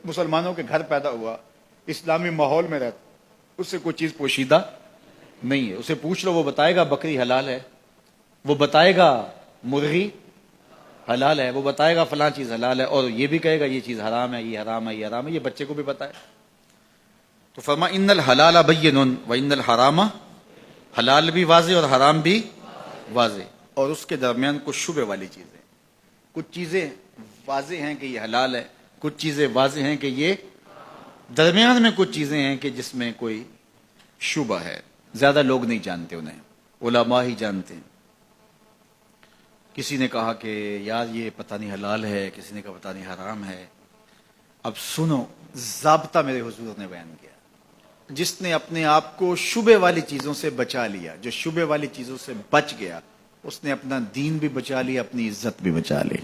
مسلمانوں کے گھر پیدا ہوا، اسلامی ماحول میں رہتا، اس سے کوئی چیز پوشیدہ نہیں ہے. اسے پوچھ لو، وہ بتائے گا بکری حلال ہے، وہ بتائے گا مرغی حلال ہے، وہ بتائے گا فلاں چیز حلال ہے، اور یہ بھی کہے گا یہ چیز حرام ہے، یہ حرام ہے، یہ حرام ہے. یہ بچے کو بھی پتا ہے. تو فرما ان الحلال بین و ان الحرام، حلال بھی واضح اور حرام بھی واضح، اور اس کے درمیان کچھ شبہ والی چیزیں. کچھ چیزیں واضح ہیں کہ یہ حلال ہے، کچھ چیزیں واضح ہیں کہ یہ، درمیان میں کچھ چیزیں ہیں کہ جس میں کوئی شبہ ہے. زیادہ لوگ نہیں جانتے، انہیں علماء ہی جانتے ہیں. کسی نے کہا کہ یار یہ پتہ نہیں حلال ہے، کسی نے کہا پتہ نہیں حرام ہے. اب سنو، ضابطہ میرے حضور نے بیان کیا. جس نے اپنے آپ کو شبہ والی چیزوں سے بچا لیا، جو شبہ والی چیزوں سے بچ گیا، اس نے اپنا دین بھی بچا لیا، اپنی عزت بھی بچا لی.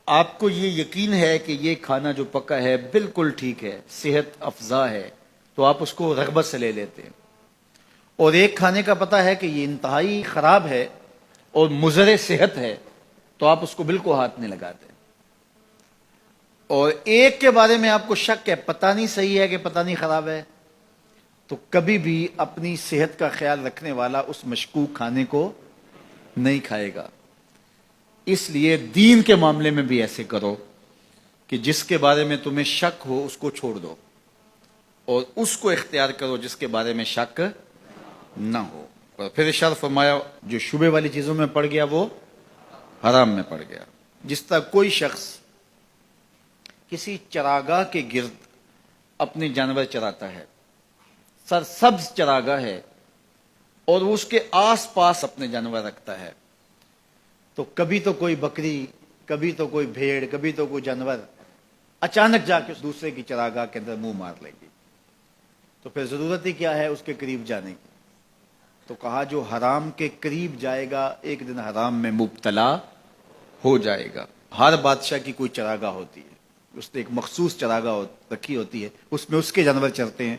آپ کو یہ یقین ہے کہ یہ کھانا جو پکا ہے بالکل ٹھیک ہے، صحت افزا ہے، تو آپ اس کو رغبت سے لے لیتے ہیں. اور ایک کھانے کا پتہ ہے کہ یہ انتہائی خراب ہے اور مضر صحت ہے، تو آپ اس کو بالکل ہاتھ نہیں لگاتے. اور ایک کے بارے میں آپ کو شک ہے، پتہ نہیں صحیح ہے کہ پتہ نہیں خراب ہے، تو کبھی بھی اپنی صحت کا خیال رکھنے والا اس مشکوک کھانے کو نہیں کھائے گا. اس لیے دین کے معاملے میں بھی ایسے کرو کہ جس کے بارے میں تمہیں شک ہو اس کو چھوڑ دو، اور اس کو اختیار کرو جس کے بارے میں شک نہ ہو. اور پھر ارشاد فرمایا جو شبہ والی چیزوں میں پڑ گیا وہ حرام میں پڑ گیا. جس طرح کوئی شخص کسی چراگاہ کے گرد اپنے جانور چراتا ہے، سرسبز چراگاہ ہے، اور وہ اس کے آس پاس اپنے جانور رکھتا ہے، تو کبھی تو کوئی بکری، کبھی تو کوئی بھیڑ، کبھی تو کوئی جانور اچانک جا کے دوسرے کی چراگاہ کے اندر منہ مار لے گی. تو پھر ضرورت ہی کیا ہے اس کے قریب جانے کی؟ تو کہا جو حرام کے قریب جائے گا ایک دن حرام میں مبتلا ہو جائے گا. ہر بادشاہ کی کوئی چراگاہ ہوتی ہے، اس نے ایک مخصوص چراگاہ رکھی ہوتی ہے، اس میں اس کے جانور چرتے ہیں،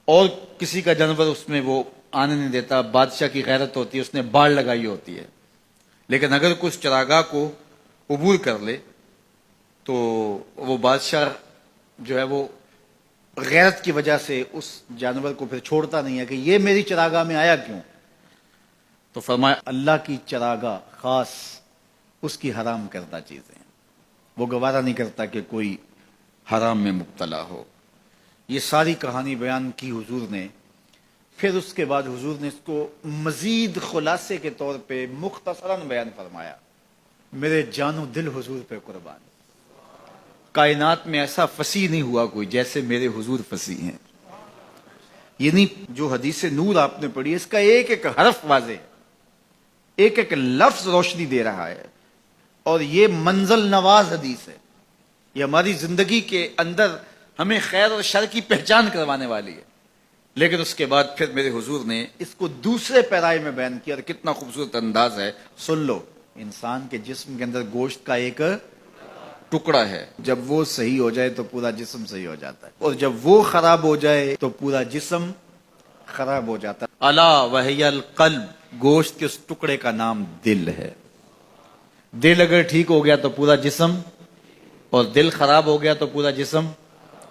اور کسی کا جانور اس میں وہ آنے نہیں دیتا. بادشاہ کی غیرت ہوتی ہے، اس نے باڑ لگائی ہوتی ہے. لیکن اگر کوئی اس چراگاہ کو عبور کر لے تو وہ بادشاہ جو ہے وہ غیرت کی وجہ سے اس جانور کو پھر چھوڑتا نہیں ہے کہ یہ میری چراگاہ میں آیا کیوں. تو فرمایا اللہ کی چراگاہ خاص اس کی حرام کردہ چیزیں، وہ گوارا نہیں کرتا کہ کوئی حرام میں مبتلا ہو. یہ ساری کہانی بیان کی حضور نے. پھر اس کے بعد حضور نے اس کو مزید خلاصے کے طور پہ مختصراً بیان فرمایا. میرے جان و دل حضور پہ قربان، کائنات میں ایسا فصیح نہیں ہوا کوئی جیسے میرے حضور فصیح ہیں. یعنی جو حدیث نور آپ نے پڑھی، اس کا ایک ایک حرف واضح ہے، ایک ایک لفظ روشنی دے رہا ہے، اور یہ منزل نواز حدیث ہے. یہ ہماری زندگی کے اندر ہمیں خیر اور شر کی پہچان کروانے والی ہے. لیکن اس کے بعد پھر میرے حضور نے اس کو دوسرے پیرائے میں بیان کیا، اور کتنا خوبصورت انداز ہے. سن لو، انسان کے جسم کے اندر گوشت کا ایک ٹکڑا ہے، جب وہ صحیح ہو جائے تو پورا جسم صحیح ہو جاتا ہے، اور جب وہ خراب ہو جائے تو پورا جسم خراب ہو جاتا ہے. الا وہی القلب، گوشت کے اس ٹکڑے کا نام دل ہے. دل اگر ٹھیک ہو گیا تو پورا جسم، اور دل خراب ہو گیا تو پورا جسم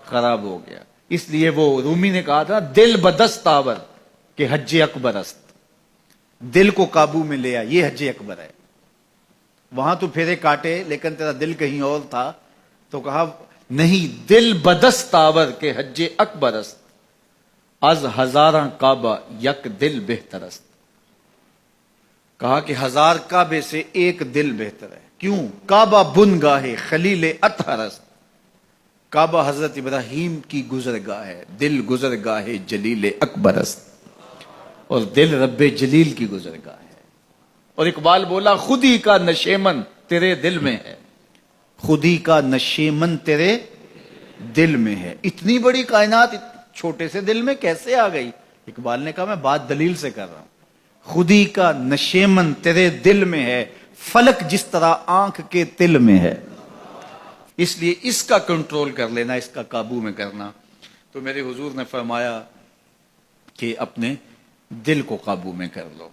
خراب ہو گیا. اس لیے وہ رومی نے کہا تھا دل بدست آور کہ حج اکبر است. دل کو قابو میں لیا، یہ حج اکبر ہے. وہاں تو پھیرے کاٹے لیکن تیرا دل کہیں اور تھا، تو کہا نہیں، دل بدست آور کہ حج اکبر است، از ہزاراں کعبہ یک دل بہتر است. کہا کہ 1000 کعبے سے ایک دل بہتر ہے. کیوں؟ کعبہ بن گاہ خلیل اطہر است. کعبہ حضرت ابراہیم کی گزرگاہ ہے، دل گزرگاہ جلیل اکبر است، اور دل رب جلیل کی گزرگاہ ہے. اور اقبال بولا خودی کا نشیمن تیرے دل میں ہے، خودی کا نشیمن تیرے دل میں ہے. اتنی بڑی کائنات چھوٹے سے دل میں کیسے آ گئی؟ اقبال نے کہا میں بات دلیل سے کر رہا ہوں. خودی کا نشیمن تیرے دل میں ہے، فلک جس طرح آنکھ کے تل میں ہے. اس لیے اس کا کنٹرول کر لینا، اس کا قابو میں کرنا. تو میرے حضور نے فرمایا کہ اپنے دل کو قابو میں کر لو.